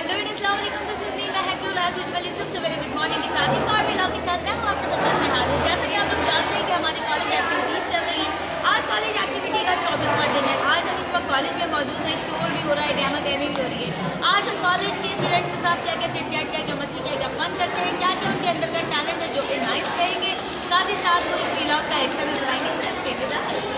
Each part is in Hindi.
हेलो एंड अस्सलाम वालेकुम, दिस इज मी महक नूर। आज उज्जवली सबसे वेरी गुड मॉर्निंग के साथ एक और व्लॉग के साथ मैं हूँ आपके खिदमत में हाजिर। जैसा कि आप लोग जानते हैं कि हमारे कॉलेज एक्टिविटीज़ चल रही हैं। आज कॉलेज एक्टिविटी का 24वां दिन है। आज हम इस वक्त कॉलेज में मौजूद हैं। शोर भी हो रहा है, गहमा गहमी भी हो रही है। आज हम कॉलेज के स्टूडेंट के साथ क्या क्या चिट चैट, क्या क्या मस्ती, क्या क्या फन करते हैं, क्या क्या उनके अंदर का टैलेंट है जो एनहांस करेंगे। साथ ही साथ वो इस व्लॉग का हिस्सा नजर आएंगे। So stay with us.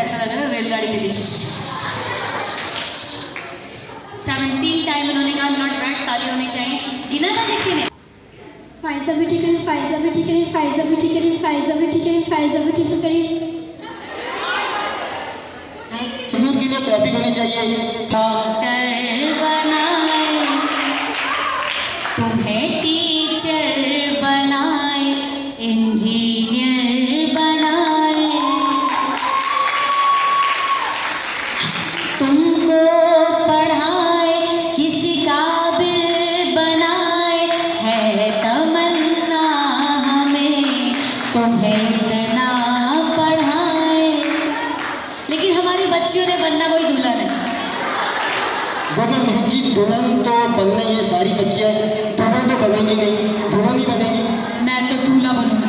ऐसा लग रहा है रेलगाड़ी चली। 17 टाइम उन्होंने कहा नॉट बैड, ताली होनी चाहिए। गिना था किसी ने? फाइजा भी ठीक है, फाइजा भी ठीक है, फाइजा भी ठीक है, फाइजा भी ठीक है, फाइजा भी ठीक है। के लिए कॉपी होनी चाहिए। डॉक्टर बनाए तुम्हें, टीचर बनाए, इंजीनियर बनाए, तुमको पढ़ाए, किसी काबिल बनाए, है तमन्ना हमें तुम्हें इतना पढ़ाए। लेकिन हमारी बच्चियों ने बनना कोई दुल्हन है। अगर महक जी दुल्हन तो बनना, ये सारी बच्चियाँ दुल्हन तो बनेगी नहीं, दुल्हन ही बनेगी। मैं तो दूल्हा बनूंगी।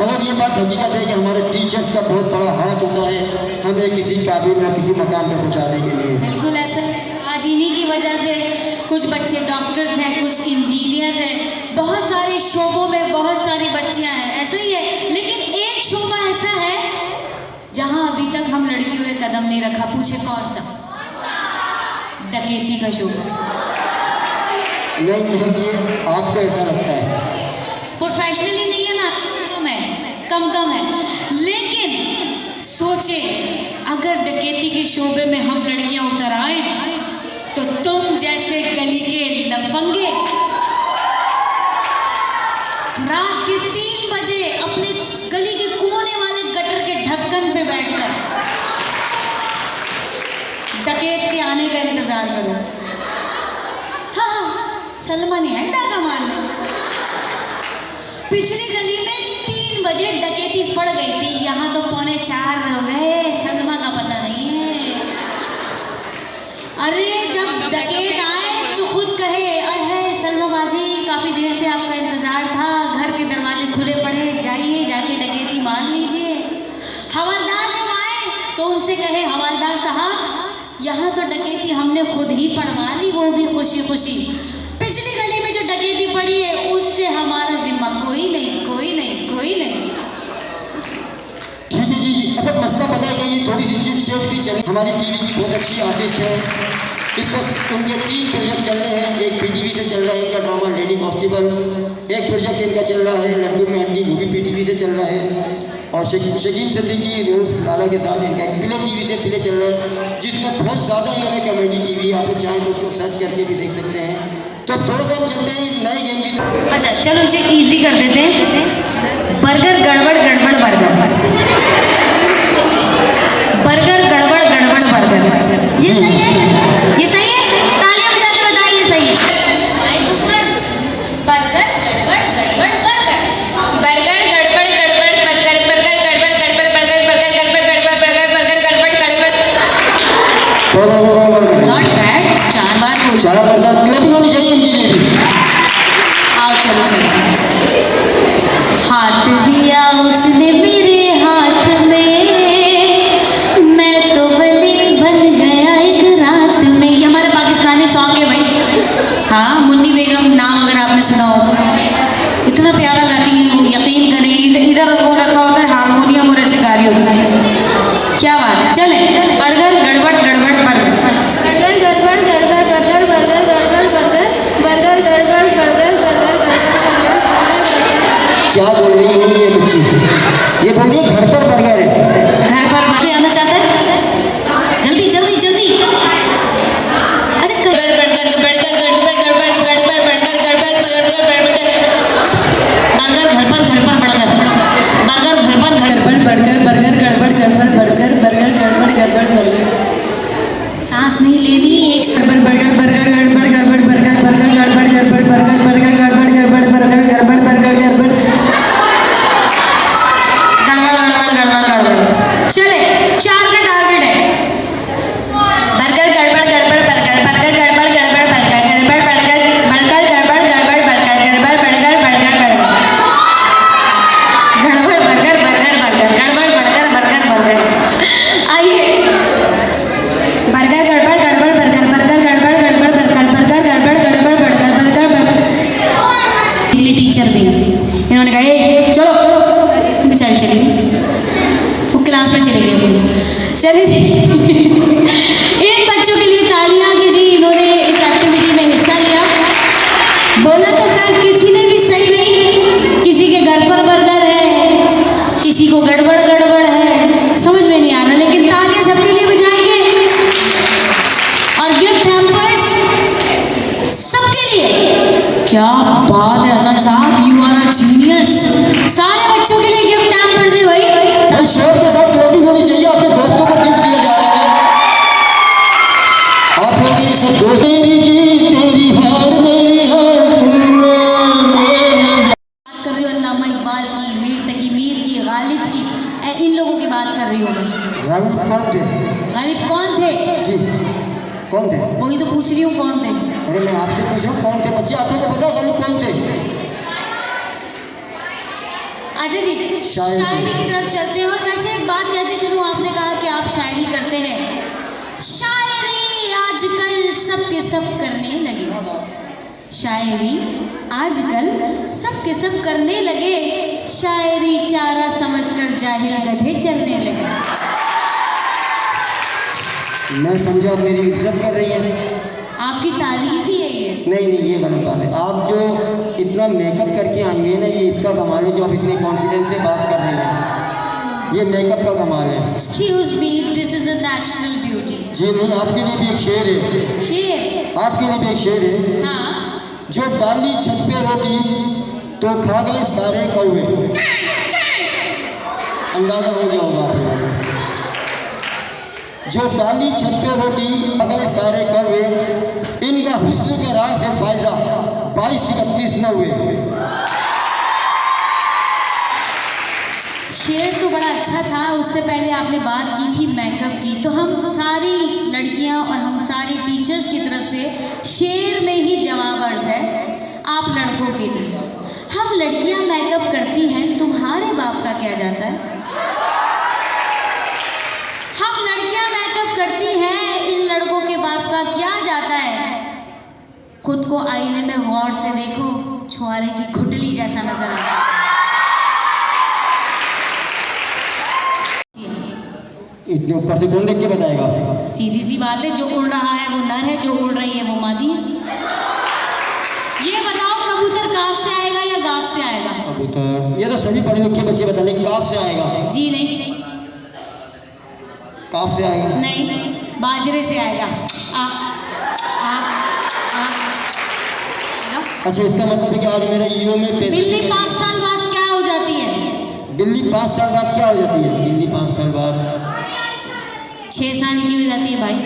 मगर ये बात हकीकत है कि हमारे टीचर्स का बहुत बड़ा हाथ होता है हमें किसी काबिल या किसी मकाम पे पहुँचाने के लिए। बिल्कुल ऐसा है। आज इन्हीं की वजह से कुछ बच्चे डॉक्टर्स हैं, कुछ इंजीनियर हैं, बहुत सारे शोबों में बहुत सारी बच्चियां हैं। ऐसा ही है। लेकिन एक शोबा ऐसा है जहां अभी तक हम लड़कियों ने कदम नहीं रखा। पूछे कौन सा? डकैती का शोबा। नहीं महक, ये आपको ऐसा लगता है? प्रोफेशनली नहीं है ना, कम है। लेकिन सोचे अगर डकैती के शोबे में हम लड़कियां उतर आए तो तुम जैसे गली के लफंगे रात के 3 बजे अपने गली के कोने वाले गटर के ढक्कन पे बैठकर डकैत के आने का इंतजार करो। हाँ, सलमा नहीं है डाका मारने। पिछली गली में 3 बजे डकैती पड़ गई थी, यहाँ तो 3:45 हो गए। सलमा का पता नहीं है। अरे जब डकैत आए तो खुद कहे, अरे सलमा बाजी काफ़ी देर से आपका इंतज़ार था, घर के दरवाजे खुले पड़े, जाइए जाके डकैती मार लीजिए। हवलदार जब आए तो उनसे कहे हवलदार साहब यहाँ तो डकैती हमने खुद ही पड़वा ली, वो भी खुशी खुशी। पिछली गली में जो डकैती पड़ी है उससे हमारा जिम्मा कोई नहीं, कोई नहीं, कोई नहीं। ठीक है जी। अच्छा मसला पता है कि ये थोड़ी सी चिट चैट भी चली। हमारी टीवी की बहुत अच्छी आर्टिस्ट है, इस वक्त उनके 3 प्रोजेक्ट चल रहे हैं। एक पीटीवी से चल रहा है इनका ड्रामा लेडी कॉन्स्टेबल, एक प्रोजेक्ट इनका चल रहा है लड्डू में हड्डी, वो भी पीटीवी से चल रहा है। और शकीन सिद्दीकी रूफ लाला के साथ इनका प्ले टीवी से प्ले चल रहा है, जिसमें बहुत ज़्यादा ये है कॉमेडी टीवी। आप लोग चाहें तो उसको सर्च करके भी देख सकते हैं। तो अब थोड़ा टाइम चलते हैं नए गेम की। अच्छा चलो इसे इजी कर देते हैं। बर्गर गड़बड़ गड़बड़ बर्गर, बर्गर गड़बड़ गड़बड़ बर्गर, ये सही है? ये सही है? तालियां बजा के बताइए ये सही है। बर्गर गड़बड़ गड़बड़ बर्गर, बर्गर गड़बड़ गड़बड़ बर्गर, बर्गर गड़बड़ गड़बड़ बर्गर, बर्गर गड़बड़ गड़बड़ बर्गर, बर्गर गड़बड़ गड़बड़। नॉट बैड, 4 बार बोल। 4 बार क्लबिंग होनी चाहिए इनकी लिए भी। आओ चलो चलो। हाथ दिया उसने मेरे हाथ में, मैं तो बलि बन गया एक रात में। ये हमारा पाकिस्तानी सॉन्ग है भाई। हाँ, मुन्नी बेगम नाम अगर आपने सुना हो तो इतना प्यारा गाती है वो, यकीन करें। इधर वो रखा होता है हारमोनियम और ऐसे गा रही होती है। क्या बात है। चले बर्गर गड़बड़ गड़बड़ बर्गर, बर्गर गड़बड़ गड़बड़ बर्गर, बर्गर गड़बड़ बर्गर, बर्गर गड़बड़ बर्गर, बर्गर गड़बड़ बर्गर। क्या बोल रही है ये बच्ची? ये बोल रही है घर पर बर्गर है। घर पर बर्गर आना चाहता है? जल्दी जल्दी जल्दी। अच्छा बर्गर बर्गर बर्गर गड़बड़ गड़बड़ गड़बड़ बर्गर गड़बड़ बर्गर बर्गर बर्गर घर पर बर्गर, बर्गर घर पर गड़बड़ बर्गर बर्गर गड़बड़ गड़बड़ बर्गर, बर्गर गड़बड़ गड़बड़ बर्गर। सांस नहीं लेनी, एक गड़बड़ बर्गर बर्गर गड़बड़ गड़बड़ बर्गर, बर्गर गड़बड़ गड़बड़ बर्गर, बर्गर गड़बड़ गड़बड़ बर्गर, गड़बड़ बर्गर गड़बड़ गड़बड़ गड़बड़ गड़बड़। चले 4 का टारगेट है। बर्गर गड़बड़ गड़बड़ बर्गर, बर्गर गड़बड़ गड़बड़ बर्गर, गड़बड़ बर्गर बर्गर गड़बड़ गड़बड़ बर्गर, गड़बड़ बर्गर बर्गर बर्गर, गड़बड़ बर्गर बर्गर बर्गर, गड़बड़ बर्गर बर्गर बर्गर। आइए बर्गर गड़बड़ गड़बड़ बर्गर, बर्गर गड़बड़ गड़बड़ बर्गर, बर्गर गड़बड़ गड़बड़ बर्गर, बर्गर बिजली टीचर भी इन्होंने कहा ए चलो, बेचारी चली गई, वो क्लास में चली गई। चलिए इन बच्चों के लिए तालियां कि जी इन्होंने इस एक्टिविटी में हिस्सा लिया। बोला तो खैर किसी ने भी सही नहीं, किसी के घर पर बर्गर है, किसी को गड़बड़ गड़बड़ है, समझ में नहीं आ रहा, लेकिन तालियां सबके लिए बजाएंगे और गिफ्ट हैम्पर्स सबके लिए। क्या बात है हसन साहब, यू आर अ जीनियस। सारे बच्चों के लिए गिफ्ट हैम्पर्स है भाई। भाई शोर के साथ क्लबिंग होनी चाहिए। अपने दोस्तों को गिफ्ट दिया जा रहा है। आप लोग ये सब दोस्त मेरी जीत तेरी हार मेरी हार सुन ले मेरी। बात कर रही हो अल्लामा इकबाल की, मीर तकी मीर की, गालिब की, इन लोगों की बात कर रही हूँ। गालिब कौन थे? गालिब कौन थे? जी कौन थे? वही तो पूछ रही हूँ कौन थे। अरे मैं आपसे पूछ रहा हूँ कौन थे बच्चे? आपको तो पता है गालिब कौन थे? अच्छा जी शायरी की तरफ चलते हैं। और वैसे एक बात कहते चलो, आपने कहा कि आप शायरी करते हैं। शायरी आजकल सबके सब करने लगे, शायरी आजकल सबके सब करने लगे, शायरी चारा समझकर जाहिल गधे चलने लगे। मैं समझा आप मेरी इज्जत कर रही हैं। आपकी तारीफ ही है ये। नहीं नहीं ये गलत बात है। आप जो इतना मेकअप करके आई हुई है ना, ये इसका कमाल है। जो आप इतने कॉन्फिडेंस से बात कर रही हैं, ये मेकअप का कमाल है। Excuse me, this is a natural beauty. जी नहीं, आपके लिए भी एक शेर है। शेर? आपके लिए भी एक शेर है। हाँ। जो डाली छत पे रोटी तो खा गए सारे कौवे। अंदाजा हो गया होगा आपको। जो डाली छत पे रोटी खा गए सारे कौवे, इनका हुस्न के राज से फायदा 22-31 न हुए। शेर तो बड़ा अच्छा था। उससे पहले आपने बात की थी मेकअप की, तो हम सारी लड़कियां और हम सारी टीचर्स की तरफ से शेर में ही जवाब अर्ज है आप लड़कों के लिए। हम लड़कियां मेकअप करती हैं, तुम्हारे बाप का क्या जाता है? हम लड़कियां मेकअप करती हैं, इन लड़कों के बाप का क्या जाता है। खुद को आईने में गौर से देखो, छुआरे की खुटली जैसा नजर आता है। इतने ऊपर से कौन देख के बताएगा? सीधी सी बात है, जो उड़ रहा है वो नर है, जो उड़ रही है वो मादी है। ये बताओ कबूतर काफ से आएगा या गाफ से आएगा? कबूतर, ये तो सभी पढ़े लिखे बच्चे बता लें, काफ से आएगा। जी नहीं, काफ से आएगा नहीं, बाजरे से आएगा। आ, अच्छा, इसका मतलब है कि आज मेरा ईओ में पैसे बिल्ली 5 साल बाद क्या हो जाती है? बिल्ली 5 साल बाद क्या हो जाती है? बिल्ली 5 साल बाद 6 साल की हो जाती है भाई।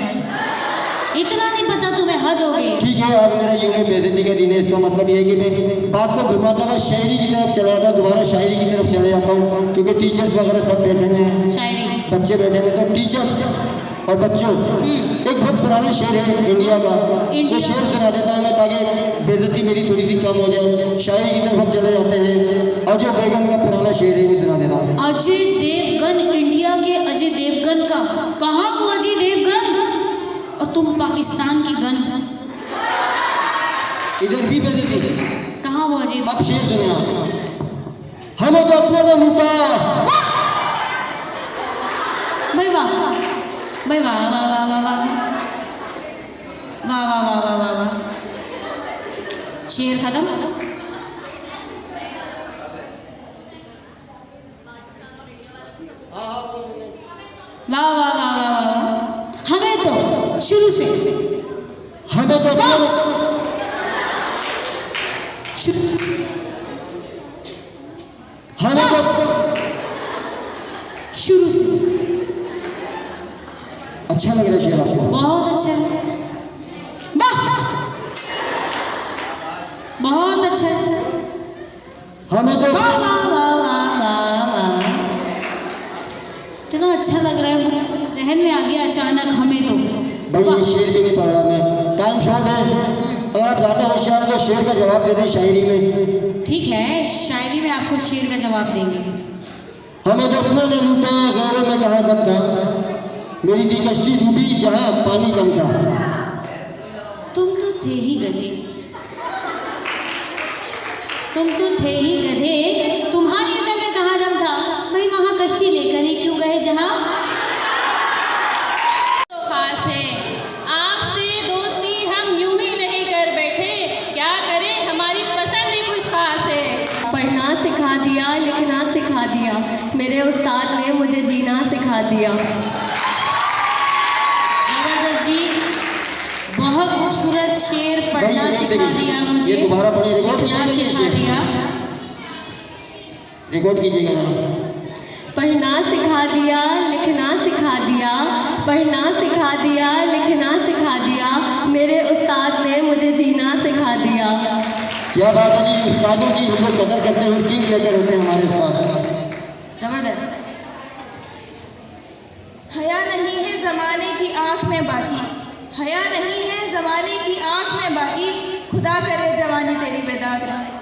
इतना नहीं पता तुम्हें, हद हो गई। ठीक है, आज मेरा यूं में बेइज्जती का दिन है। इसका मतलब ये है कि मैं बात को घुमाता हुआ शायरी की तरफ चला जाता हूँ, दोबारा शायरी की तरफ चले जाता हूँ, क्योंकि टीचर्स वगैरह सब बैठे हुए हैं, शायरी बच्चे बैठे हुए। तो टीचर्स और बच्चों, एक बहुत पुराना शेर है इंडिया का, वो शेर सुना देता हूँ मैं, ताकि बेइज्जती मेरी थोड़ी सी कम हो जाए। शायरी की तरफ हम चले जाते हैं। अजय देवगन का पुराना शेर है, वो सुना देता हूँ। अजय देवगन, इंडिया के अजय देवगन का। कहाँ वो अजय देवगन और तुम पाकिस्तान की गन? इधर भी बेइज्जती। कहाँ वो अजय? अब शेर सुने आप। हमें तो अपने ने लूटा। भाई वाह, भाई वाह वाह वाह वाह वाह वाह वाह वाह वाह वाह वाह। शेर खत्म। वाह वाह वाह वाह वाह वाह। हमें तो शुरू से, हमें तो हमें तो शुरू से। अच्छा लग रहा है शेर आपको? बहुत अच्छा है, वाह, बहुत अच्छा है। हमें तो वाह वाह वाह वाह वाह वाह। इतना अच्छा लग रहा है, मुझे जहन में आ गया अचानक। हमें तो भाई ये शेर भी नहीं पढ़ रहा मैं, टाइम शॉर्ट है। अगर आप ज़्यादा होशियार हैं तो शेर का जवाब दे दें शायरी में। ठीक है, शायरी में आपको शेर का जवाब देंगे। हमें तो अपने ने लूटा, गैरों में कहाँ दम था, मेरी थी कश्ती डूबी जहाँ पानी कम था। तुम तो थे ही गधे, तुम तो थे ही गधे, तुम्हारी अकल में कहाँ दम था, भाई वहाँ कश्ती लेकर ही क्यों गए जहाँ। तो खास है आपसे दोस्ती, हम यूं ही नहीं कर बैठे, क्या करें हमारी पसंद ही कुछ खास है। पढ़ना सिखा दिया, लिखना सिखा दिया, मेरे उस्ताद ने मुझे जीना सिखा दिया। जबरदस्त जी, बहुत खूबसूरत शेर। पढ़ना भाई, सिखा दिया मुझे, ये दोबारा पढ़े, रिकॉर्ड लिखना कीजिएगा ये सिखा शेर। दिया। रिकॉर्ड कीजिएगा जरा। पढ़ना सिखा दिया, लिखना सिखा दिया, पढ़ना सिखा दिया, लिखना सिखा दिया, मेरे उस्ताद ने मुझे जीना सिखा दिया। क्या बात है जी, उस्तादों की हम लोग कदर करते हैं, किंग मेकर होते हैं हमारे उस्ताद। जबरदस्त। हया नहीं है ज़माने की आँख में बाकी, हया नहीं है ज़माने की आँख में बाकी, खुदा करे जवानी तेरी बेदाग रहे।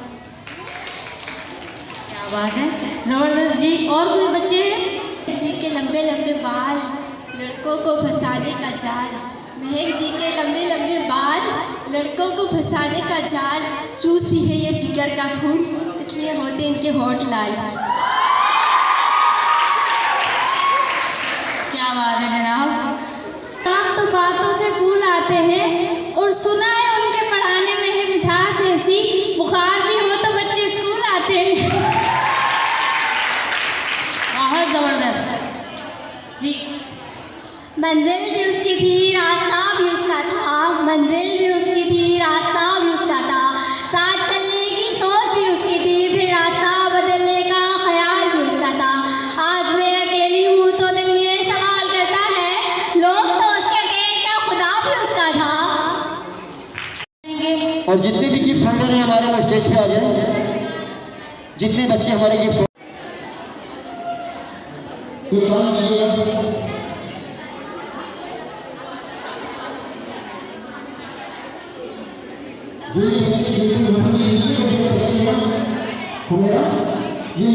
क्या बात है, जबरदस्त जी। और कोई बच्चे हैं? जी के लंबे लंबे बाल, लड़कों को फंसाने का जाल, महक जी के लंबे लंबे बाल, लड़कों को फंसाने का जाल, चूसी है ये जिगर का खून, इसलिए होते इनके होठ लाल। क्या बात है जनाब। आप तो बातों से फूल आते हैं, और सुना है उनके पढ़ाने में है मिठास ऐसी, बुखार भी हो तो बच्चे स्कूल आते हैं। बहुत जबरदस्त जी। मंजिल भी उसकी थी, रास्ता भी उसका था, मंजिल भी उसकी थी, रास्ता भी उसका था, साथ चलने की सोच भी उसकी थी, फिर रास्ता बदलने का ख्याल भी उसका था। आज मैं अकेली हूँ तो दिल ये सवाल करता है, लोग तो उसके थे, क्या खुदा भी उसका था। और जितने भी गिफ्ट होल्डर हैं हमारे, वो स्टेज पे आ जाए। जितने बच्चे हमारे गिफ्ट ये काम कीजिएगा। ये